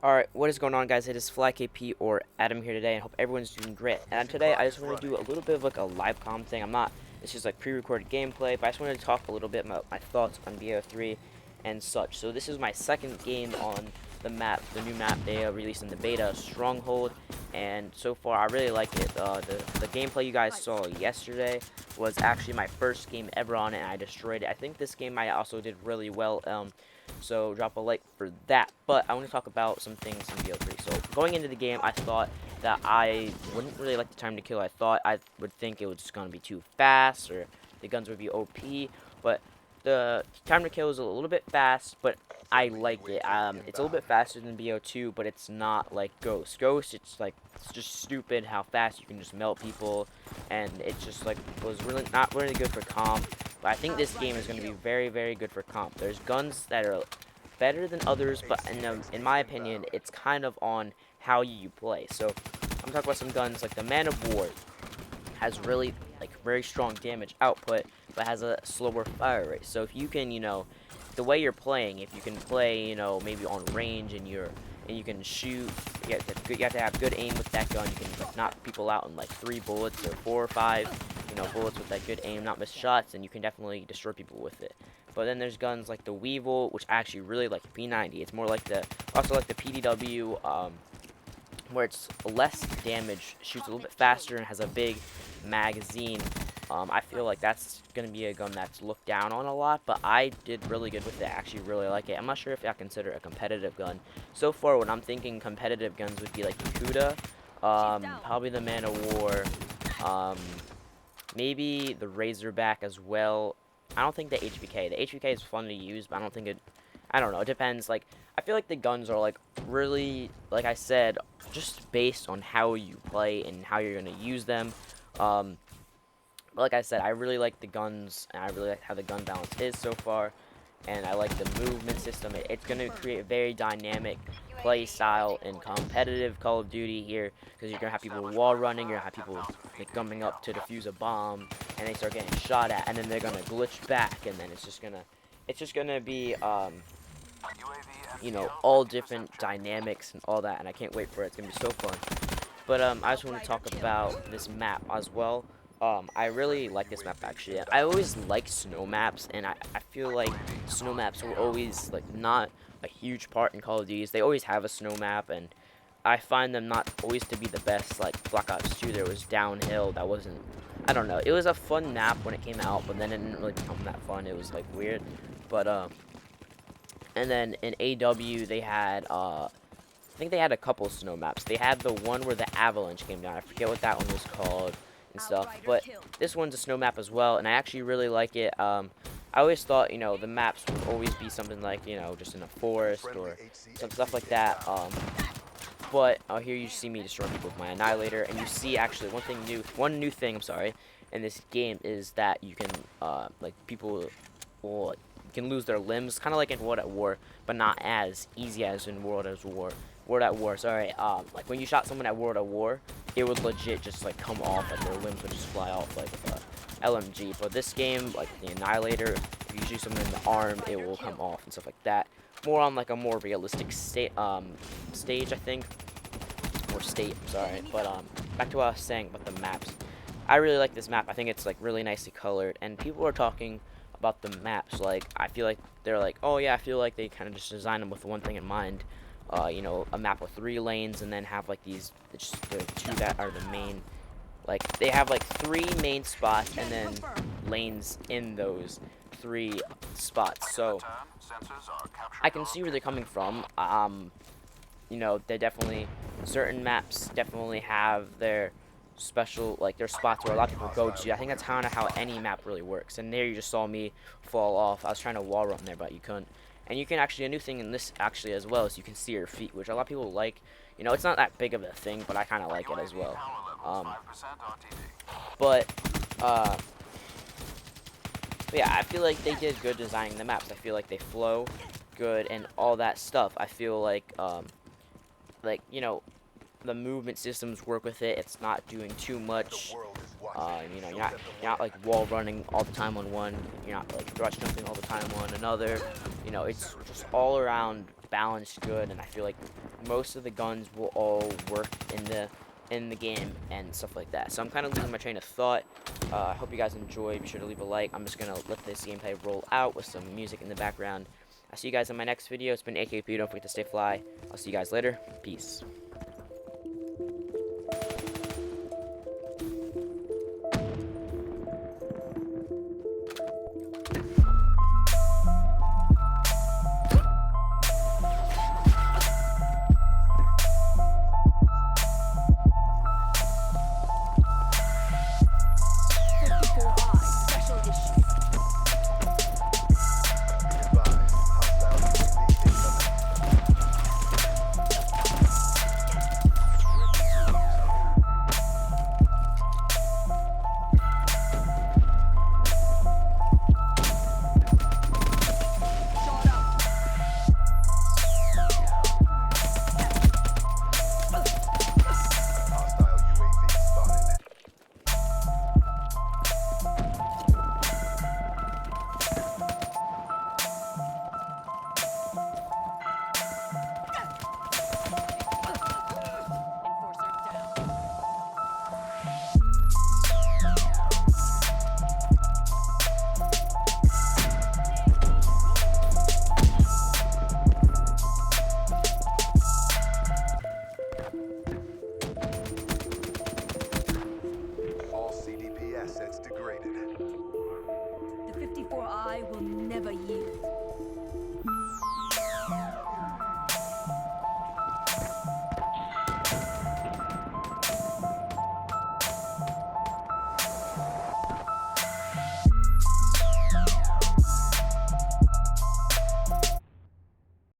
Alright, what is going on, guys? It is FlyKP or Adam here today, and hope everyone's doing great. And today I just want to do a little bit of like a live com thing. It's just like pre-recorded gameplay, but I just wanted to talk a little bit about my thoughts on BO3 and such. So this is my second game on the map, the new map they released in the beta, Stronghold, and so far I really like it. The gameplay you guys saw yesterday was actually my first game ever on it, and I destroyed it. I think this game I also did really well. So drop a like for that. But I want to talk about some things in BO3. So going into the game, I thought that I wouldn't really like the time to kill. I thought I would think it was just gonna be too fast, or the guns would be OP. But the time to kill is a little bit fast, but I like it. It's a little bit faster than BO2, but it's not like Ghost. Ghost, it's just stupid how fast you can just melt people, and it just like was really not really good for comp. But I think this game is going to be very, very good for comp. There's guns that are better than others, but in my opinion, it's kind of on how you play. So I'm talking about some guns like the Man of War has really like very strong damage output, but has a slower fire rate. So if you can, the way you're playing, if you can play, maybe on range and you can shoot, you have to have good aim with that gun. You can like knock people out in like 3 bullets or 4 or 5, bullets with that good aim, not miss shots, and you can definitely destroy people with it. But then there's guns like the Weevil, which I actually really like the P90. It's more like also like the PDW, where it's less damage, shoots a little bit faster, and has a big magazine. I feel like that's going to be a gun that's looked down on a lot, but I did really good with it. I actually really like it. I'm not sure if I consider it a competitive gun. So far, what I'm thinking competitive guns would be like the Kuda, probably the Man of War, maybe the Razorback as well. I don't think the HVK. The HVK is fun to use, but I don't know. It depends. Like, I feel like the guns are like really, like I said, just based on how you play and how you're gonna use them. Like I said, I really like the guns, and I really like how the gun balance is so far, and I like the movement system. It's going to create a very dynamic play style in competitive Call of Duty here, because you're going to have people wall running, you're going to have people like coming up to defuse a bomb, and they start getting shot at, and then they're going to glitch back, and then it's just gonna be, all different dynamics and all that, and I can't wait for it. It's going to be so fun. But I just want to talk about this map as well. I really like this map, actually. I always like snow maps, and I feel like snow maps were always like not a huge part in Call of Duty. They always have a snow map, and I find them not always to be the best. Like Black Ops 2, there was downhill. That wasn't, I don't know. It was a fun map when it came out, but then it didn't really become that fun. It was like weird. But and then in AW they had I think they had a couple snow maps. They had the one where the avalanche came down. I forget what that one was called and stuff. But this one's a snow map as well, and I actually really like it. I always thought, the maps would always be something like, just in a forest or some stuff like that. But here you see me destroy people with my Annihilator, and you see actually one new thing, I'm sorry, in this game is that you can, like, people will, like, can lose their limbs, kind of like in World at War, but not as easy as in World at War, sorry. Like when you shot someone at World at War, it would legit just like come off, like their limbs would just fly off like with a LMG. But this game, like the Annihilator, if you shoot someone in the arm, it will come off and stuff like that. More on like a more realistic stage, I think, or state. I'm sorry, but back to what I was saying about the maps. I really like this map. I think it's like really nicely colored, and people are talking about the maps. Like I feel like they're like, oh yeah, I feel like they kind of just designed them with one thing in mind. A map with 3 lanes, and then have like these, just the 2 that are the main, like they have like 3 main spots and then lanes in those 3 spots. So I can see where they're coming from. They definitely, certain maps definitely have their special, like their spots where a lot of people go to. I think that's kind of how any map really works. And there you just saw me fall off. I was trying to wall run there, but you couldn't. And you can actually, a new thing in this actually as well is you can see your feet, which a lot of people like. It's not that big of a thing, but I kind of like it as well. But yeah, I feel like they did good designing the maps. I feel like they flow good and all that stuff. I feel like the movement systems work with it. It's not doing too much. You're not like wall running all the time on one. You're not like thrust jumping all the time on another. It's just all around balanced good, and I feel like most of the guns will all work in the game and stuff like that. So I'm kind of losing my train of thought. I hope you guys enjoy. Be sure to leave a like. I'm just gonna let this gameplay roll out with some music in the background. I'll see you guys in my next video. It's been AKP. Don't forget to stay fly. I'll see you guys later. Peace.